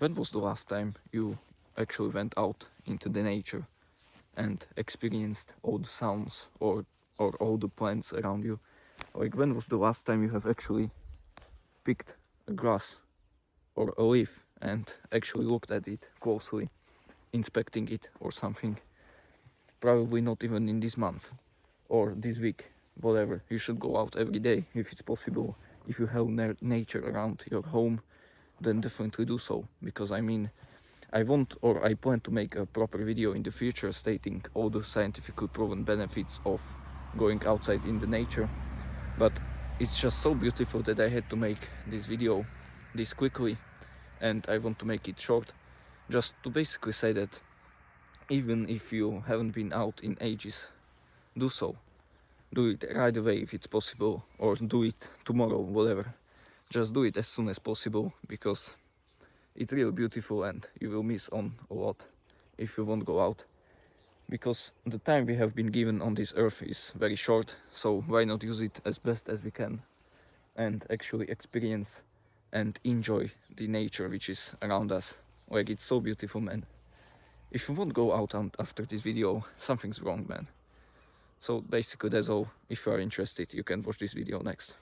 when was the last time you actually went out into the nature and experienced all the sounds or all the plants around you? Like, when was the last time you have actually picked a grass or a leaf and actually looked at it closely, inspecting it or something? Probably not even in this month or this week, whatever. You should go out every day if it's possible. If you have nature around your home, then definitely do so, because I mean, I want, or I plan to make a proper video in the future stating all the scientifically proven benefits of going outside in the nature, but it's just so beautiful that I had to make this video this quickly, and I want to make it short, just to basically say that even if you haven't been out in ages, do so. Do it right away if it's possible, or do it tomorrow, whatever. Just do it as soon as possible, because it's really beautiful and you will miss on a lot if you won't go out. Because the time we have been given on this earth is very short, so why not use it as best as we can and actually experience and enjoy the nature which is around us. Like, it's so beautiful, man. If you won't go out after this video, something's wrong, man. So basically that's all. If you are interested, you can watch this video next.